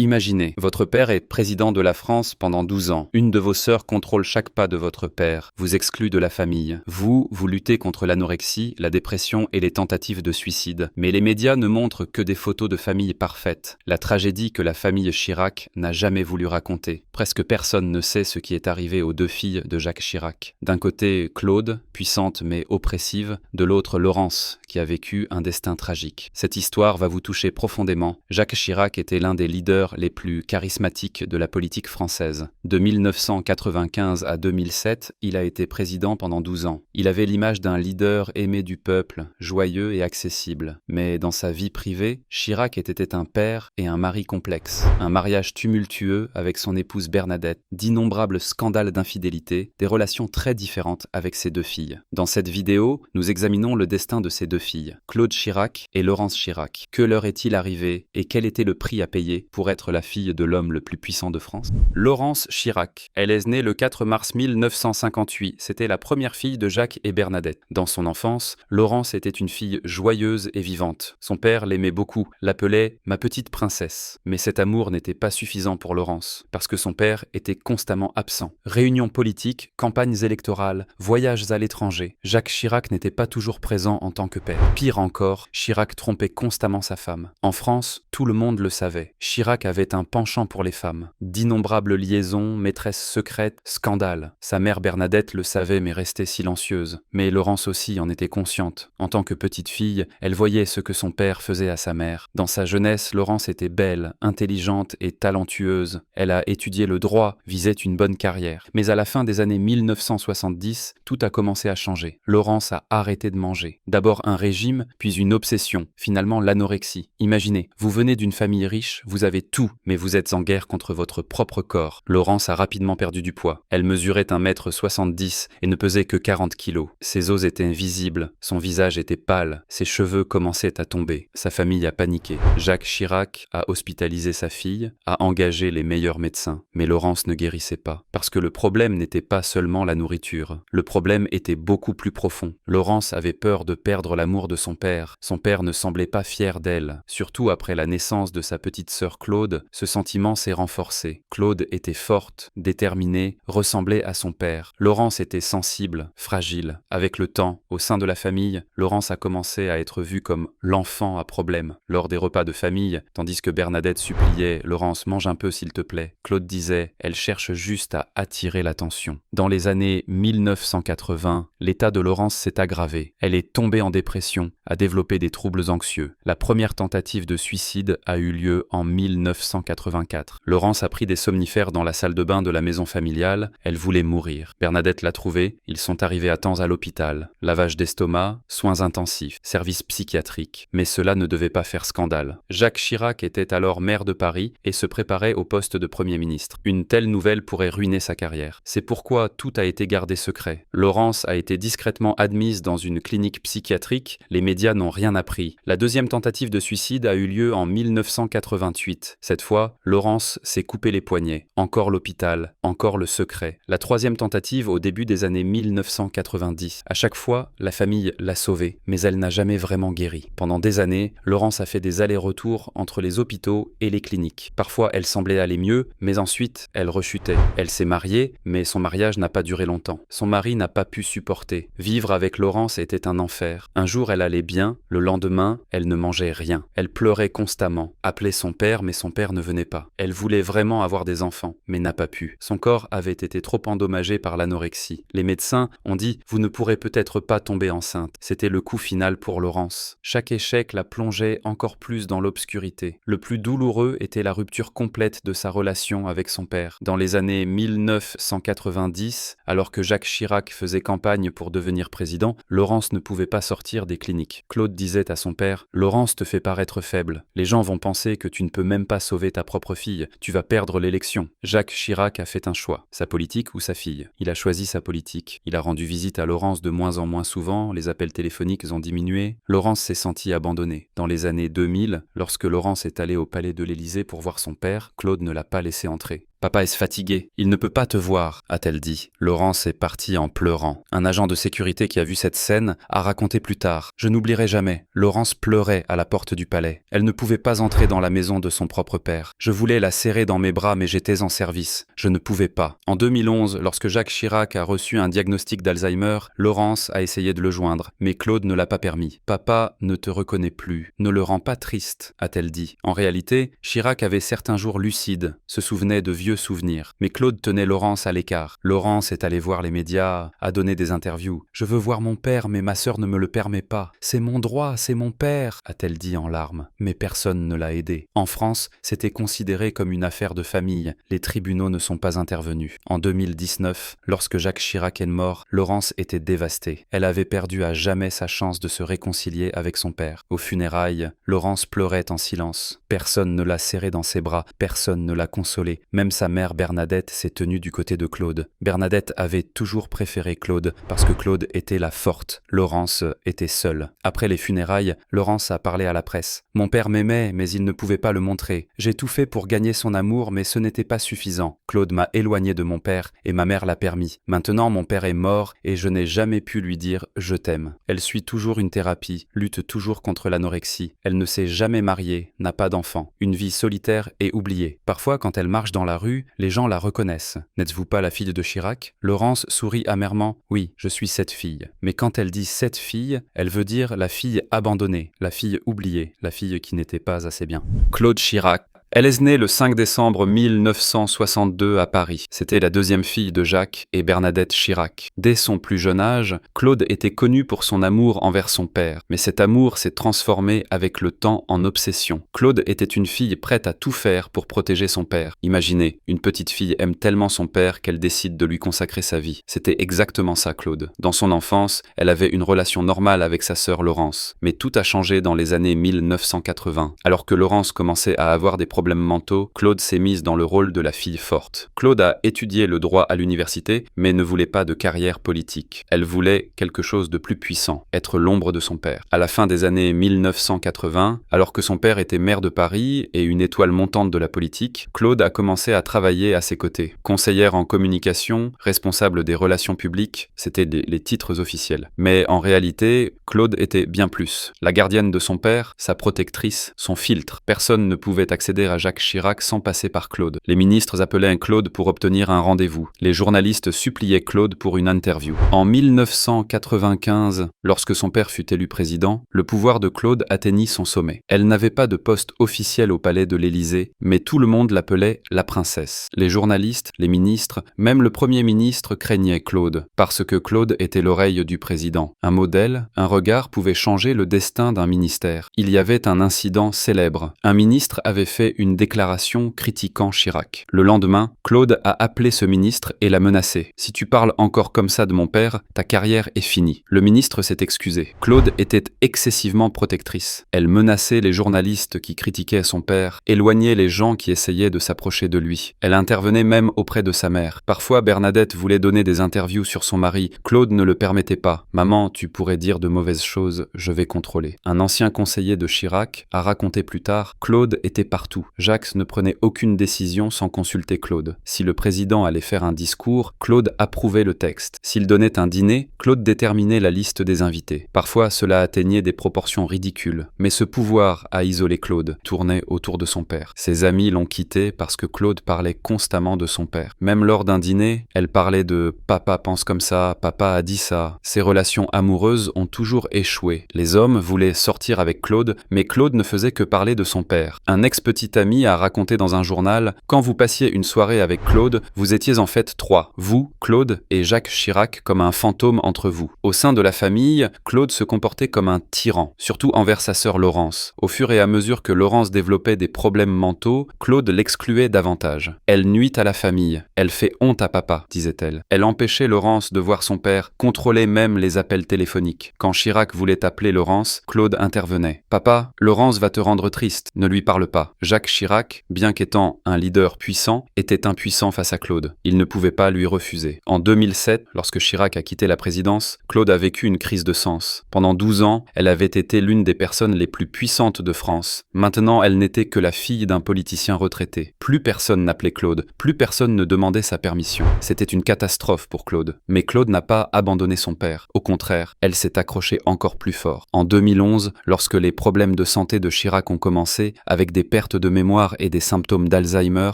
Imaginez, votre père est président de la France pendant 12 ans. Une de vos sœurs contrôle chaque pas de votre père, vous exclut de la famille. Vous luttez contre l'anorexie, la dépression et les tentatives de suicide. Mais les médias ne montrent que des photos de familles parfaites. La tragédie que la famille Chirac n'a jamais voulu raconter. Presque personne ne sait ce qui est arrivé aux deux filles de Jacques Chirac. D'un côté, Claude, puissante mais oppressive. De l'autre, Laurence, qui a vécu un destin tragique. Cette histoire va vous toucher profondément. Jacques Chirac était l'un des leaders les plus charismatiques de la politique française. De 1995 à 2007, il a été président pendant 12 ans. Il avait l'image d'un leader aimé du peuple, joyeux et accessible. Mais dans sa vie privée, Chirac était un père et un mari complexe. Un mariage tumultueux avec son épouse Bernadette, d'innombrables scandales d'infidélité, des relations très différentes avec ses deux filles. Dans cette vidéo, nous examinons le destin de ces deux filles, Claude Chirac et Laurence Chirac. Que leur est-il arrivé et quel était le prix à payer pour être la fille de l'homme le plus puissant de France? Laurence Chirac. Elle est née le 4 mars 1958. C'était la première fille de Jacques et Bernadette. Dans son enfance, Laurence était une fille joyeuse et vivante. Son père l'aimait beaucoup, l'appelait « ma petite princesse ». Mais cet amour n'était pas suffisant pour Laurence, parce que son père était constamment absent. Réunions politiques, campagnes électorales, voyages à l'étranger. Jacques Chirac n'était pas toujours présent en tant que père. Pire encore, Chirac trompait constamment sa femme. En France, tout le monde le savait. Chirac avait un penchant pour les femmes. D'innombrables liaisons, maîtresses secrètes, scandales. Sa mère Bernadette le savait mais restait silencieuse. Mais Laurence aussi en était consciente. En tant que petite fille, elle voyait ce que son père faisait à sa mère. Dans sa jeunesse, Laurence était belle, intelligente et talentueuse. Elle a étudié le droit, visait une bonne carrière. Mais à la fin des années 1970, tout a commencé à changer. Laurence a arrêté de manger. D'abord un régime, puis une obsession, finalement l'anorexie. Imaginez, vous venez d'une famille riche, vous avez tout, mais vous êtes en guerre contre votre propre corps. Laurence a rapidement perdu du poids. Elle mesurait 1,70 m et ne pesait que 40 kilos. Ses os étaient visibles, son visage était pâle, ses cheveux commençaient à tomber. Sa famille a paniqué. Jacques Chirac a hospitalisé sa fille, a engagé les meilleurs médecins. Mais Laurence ne guérissait pas. Parce que le problème n'était pas seulement la nourriture. Le problème était beaucoup plus profond. Laurence avait peur de perdre l'amour de son père. Son père ne semblait pas fier d'elle. Surtout après la naissance de sa petite sœur Claude, ce sentiment s'est renforcé. Claude était forte, déterminée, ressemblait à son père. Laurence était sensible, fragile. Avec le temps, au sein de la famille, Laurence a commencé à être vue comme l'enfant à problème. Lors des repas de famille, tandis que Bernadette suppliait « Laurence, mange un peu s'il te plaît », Claude disait « Elle cherche juste à attirer l'attention ». Dans les années 1980, l'état de Laurence s'est aggravé. Elle est tombée en dépression, a développé des troubles anxieux. La première tentative de suicide a eu lieu en 1984. Laurence a pris des somnifères dans la salle de bain de la maison familiale. Elle voulait mourir. Bernadette l'a trouvée. Ils sont arrivés à temps à l'hôpital. Lavage d'estomac, soins intensifs, service psychiatrique. Mais cela ne devait pas faire scandale. Jacques Chirac était alors maire de Paris et se préparait au poste de Premier ministre. Une telle nouvelle pourrait ruiner sa carrière. C'est pourquoi tout a été gardé secret. Laurence a été discrètement admise dans une clinique psychiatrique. Les médias n'ont rien appris. La deuxième tentative de suicide a eu lieu en 1988. Cette fois, Laurence s'est coupé les poignets. Encore l'hôpital, encore le secret. La troisième tentative au début des années 1990. À chaque fois, la famille l'a sauvée, mais elle n'a jamais vraiment guéri. Pendant des années, Laurence a fait des allers-retours entre les hôpitaux et les cliniques. Parfois, elle semblait aller mieux, mais ensuite, elle rechutait. Elle s'est mariée, mais son mariage n'a pas duré longtemps. Son mari n'a pas pu supporter. Vivre avec Laurence était un enfer. Un jour, elle allait bien, le lendemain, elle ne mangeait rien. Elle pleurait constamment, appelait son père, mais son père ne venait pas. Elle voulait vraiment avoir des enfants, mais n'a pas pu. Son corps avait été trop endommagé par l'anorexie. Les médecins ont dit « Vous ne pourrez peut-être pas tomber enceinte ». C'était le coup final pour Laurence. Chaque échec la plongeait encore plus dans l'obscurité. Le plus douloureux était la rupture complète de sa relation avec son père. Dans les années 1990, alors que Jacques Chirac faisait campagne pour devenir président, Laurence ne pouvait pas sortir des cliniques. Claude disait à son père « Laurence te fait paraître faible. Les gens vont penser que tu ne peux même pas sauver ta propre fille. Tu vas perdre l'élection. » Jacques Chirac a fait un choix. Sa politique ou sa fille? Il a choisi sa politique. Il a rendu visite à Laurence de moins en moins souvent, les appels téléphoniques ont diminué. Laurence s'est sentie abandonnée. Dans les années 2000, lorsque Laurence est allée au palais de l'Élysée pour voir son père, Claude ne l'a pas laissé entrer. Papa est fatigué, il ne peut pas te voir, a-t-elle dit. Laurence est partie en pleurant. Un agent de sécurité qui a vu cette scène a raconté plus tard. Je n'oublierai jamais, Laurence pleurait à la porte du palais. Elle ne pouvait pas entrer dans la maison de son propre père. Je voulais la serrer dans mes bras mais j'étais en service. Je ne pouvais pas. En 2011, lorsque Jacques Chirac a reçu un diagnostic d'Alzheimer, Laurence a essayé de le joindre, mais Claude ne l'a pas permis. Papa ne te reconnaît plus, ne le rend pas triste, a-t-elle dit. En réalité, Chirac avait certains jours lucides, se souvenait de vieux souvenirs. Mais Claude tenait Laurence à l'écart. Laurence est allée voir les médias, a donné des interviews. « Je veux voir mon père, mais ma sœur ne me le permet pas. C'est mon droit, c'est mon père », a-t-elle dit en larmes. Mais personne ne l'a aidée. En France, c'était considéré comme une affaire de famille. Les tribunaux ne sont pas intervenus. En 2019, lorsque Jacques Chirac est mort, Laurence était dévastée. Elle avait perdu à jamais sa chance de se réconcilier avec son père. Aux funérailles, Laurence pleurait en silence. Personne ne l'a serrée dans ses bras, personne ne l'a consolée. Même sa mère Bernadette s'est tenue du côté de Claude. Bernadette avait toujours préféré Claude parce que Claude était la forte. Laurence était seule. Après les funérailles, Laurence a parlé à la presse. « Mon père m'aimait, mais il ne pouvait pas le montrer. J'ai tout fait pour gagner son amour, mais ce n'était pas suffisant. Claude m'a éloigné de mon père et ma mère l'a permis. Maintenant, mon père est mort et je n'ai jamais pu lui dire « je t'aime ». Elle suit toujours une thérapie, lutte toujours contre l'anorexie. Elle ne s'est jamais mariée, n'a pas d'enfant. Une vie solitaire et oubliée. Parfois, quand elle marche dans la rue, les gens la reconnaissent. « N'êtes-vous pas la fille de Chirac ?» Laurence sourit amèrement. « Oui, je suis cette fille. » Mais quand elle dit cette fille, elle veut dire la fille abandonnée, la fille oubliée, la fille qui n'était pas assez bien. Claude Chirac. Elle est née le 5 décembre 1962 à Paris. C'était la deuxième fille de Jacques et Bernadette Chirac. Dès son plus jeune âge, Claude était connue pour son amour envers son père. Mais cet amour s'est transformé avec le temps en obsession. Claude était une fille prête à tout faire pour protéger son père. Imaginez, une petite fille aime tellement son père qu'elle décide de lui consacrer sa vie. C'était exactement ça, Claude. Dans son enfance, elle avait une relation normale avec sa sœur Laurence. Mais tout a changé dans les années 1980. Alors que Laurence commençait à avoir des problèmes mentaux, Claude s'est mise dans le rôle de la fille forte. Claude a étudié le droit à l'université, mais ne voulait pas de carrière politique. Elle voulait quelque chose de plus puissant, être l'ombre de son père. À la fin des années 1980, alors que son père était maire de Paris et une étoile montante de la politique, Claude a commencé à travailler à ses côtés. Conseillère en communication, responsable des relations publiques, c'était les titres officiels. Mais en réalité, Claude était bien plus. La gardienne de son père, sa protectrice, son filtre. Personne ne pouvait accéder à Jacques Chirac sans passer par Claude. Les ministres appelaient Claude pour obtenir un rendez-vous. Les journalistes suppliaient Claude pour une interview. En 1995, lorsque son père fut élu président, le pouvoir de Claude atteignit son sommet. Elle n'avait pas de poste officiel au palais de l'Élysée, mais tout le monde l'appelait la princesse. Les journalistes, les ministres, même le premier ministre craignaient Claude, parce que Claude était l'oreille du président. Un mot d'elle, un regard pouvait changer le destin d'un ministère. Il y avait un incident célèbre. Un ministre avait fait une déclaration critiquant Chirac. Le lendemain, Claude a appelé ce ministre et l'a menacé. « Si tu parles encore comme ça de mon père, ta carrière est finie. » Le ministre s'est excusé. Claude était excessivement protectrice. Elle menaçait les journalistes qui critiquaient son père, éloignait les gens qui essayaient de s'approcher de lui. Elle intervenait même auprès de sa mère. Parfois, Bernadette voulait donner des interviews sur son mari. Claude ne le permettait pas. « Maman, tu pourrais dire de mauvaises choses, je vais contrôler. » Un ancien conseiller de Chirac a raconté plus tard « Claude était partout. Jacques ne prenait aucune décision sans consulter Claude. Si le président allait faire un discours, Claude approuvait le texte. S'il donnait un dîner, Claude déterminait la liste des invités. Parfois, cela atteignait des proportions ridicules. Mais ce pouvoir a isolé Claude, tournait autour de son père. Ses amis l'ont quitté parce que Claude parlait constamment de son père. Même lors d'un dîner, elle parlait de « papa pense comme ça, papa a dit ça ». Ses relations amoureuses ont toujours échoué. Les hommes voulaient sortir avec Claude, mais Claude ne faisait que parler de son père. Un ex-petit ami a raconté dans un journal « Quand vous passiez une soirée avec Claude, vous étiez en fait trois, vous, Claude et Jacques Chirac comme un fantôme entre vous. Au sein de la famille, Claude se comportait comme un tyran, surtout envers sa sœur Laurence. Au fur et à mesure que Laurence développait des problèmes mentaux, Claude l'excluait davantage. Elle nuit à la famille, elle fait honte à papa, disait-elle. Elle empêchait Laurence de voir son père, contrôlait même les appels téléphoniques. Quand Chirac voulait appeler Laurence, Claude intervenait. « Papa, Laurence va te rendre triste, ne lui parle pas. » Jacques Jacques Chirac, bien qu'étant un leader puissant, était impuissant face à Claude. Il ne pouvait pas lui refuser. En 2007, lorsque Chirac a quitté la présidence, Claude a vécu une crise de sens. Pendant 12 ans, elle avait été l'une des personnes les plus puissantes de France. Maintenant, elle n'était que la fille d'un politicien retraité. Plus personne n'appelait Claude, plus personne ne demandait sa permission. C'était une catastrophe pour Claude. Mais Claude n'a pas abandonné son père. Au contraire, elle s'est accrochée encore plus fort. En 2011, lorsque les problèmes de santé de Chirac ont commencé, avec des pertes de mémoire et des symptômes d'Alzheimer,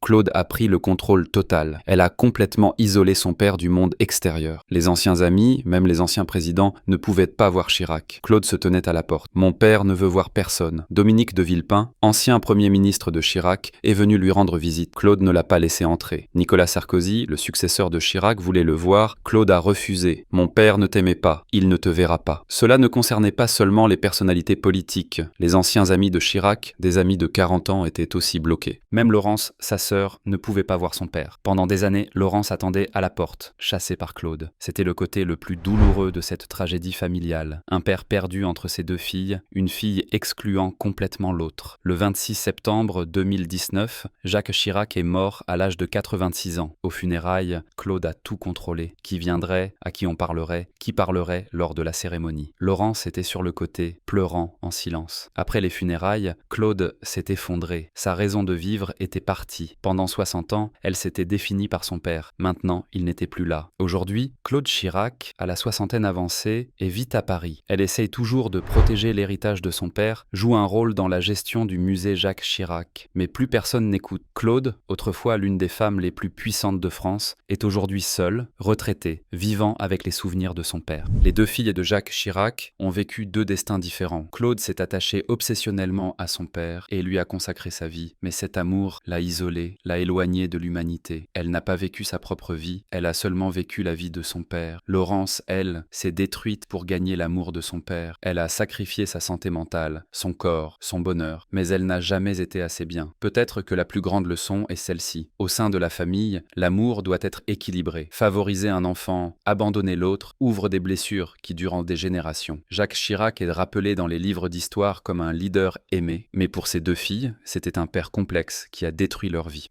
Claude a pris le contrôle total. Elle a complètement isolé son père du monde extérieur. Les anciens amis, même les anciens présidents, ne pouvaient pas voir Chirac. Claude se tenait à la porte. Mon père ne veut voir personne. Dominique de Villepin, ancien premier ministre de Chirac, est venu lui rendre visite. Claude ne l'a pas laissé entrer. Nicolas Sarkozy, le successeur de Chirac, voulait le voir. Claude a refusé. Mon père ne t'aimait pas. Il ne te verra pas. Cela ne concernait pas seulement les personnalités politiques. Les anciens amis de Chirac, des amis de 40 ans, étaient aussi bloqués. Même Laurence, sa sœur, ne pouvait pas voir son père. Pendant des années, Laurence attendait à la porte, chassée par Claude. C'était le côté le plus douloureux de cette tragédie familiale. Un père perdu entre ses deux filles, une fille excluant complètement l'autre. Le 26 septembre 2019, Jacques Chirac est mort à l'âge de 86 ans. Aux funérailles, Claude a tout contrôlé. Qui viendrait, à qui on parlerait, qui parlerait lors de la cérémonie. Laurence était sur le côté, pleurant en silence. Après les funérailles, Claude s'est effondré. Sa raison de vivre était partie. Pendant 60 ans, elle s'était définie par son père. Maintenant, il n'était plus là. Aujourd'hui, Claude Chirac, à la soixantaine avancée, et vit à Paris. Elle essaye toujours de protéger l'héritage de son père, joue un rôle dans la gestion du musée Jacques Chirac. Mais plus personne n'écoute. Claude, autrefois l'une des femmes les plus puissantes de France, est aujourd'hui seule, retraitée, vivant avec les souvenirs de son père. Les deux filles de Jacques Chirac ont vécu deux destins différents. Claude s'est attaché obsessionnellement à son père et lui a consacré sa vie. Mais cet amour l'a isolée, l'a éloignée de l'humanité. Elle n'a pas vécu sa propre vie, elle a seulement vécu la vie de son père. Laurence, elle, s'est détruite pour gagner l'amour de son père. Elle a sacrifié sa santé mentale, son corps, son bonheur, mais elle n'a jamais été assez bien. Peut-être que la plus grande leçon est celle-ci. Au sein de la famille, l'amour doit être équilibré. Favoriser un enfant, abandonner l'autre, ouvre des blessures qui durent des générations. Jacques Chirac est rappelé dans les livres d'histoire comme un leader aimé, mais pour ses deux filles, c'était un père complexe qui a détruit leur vie.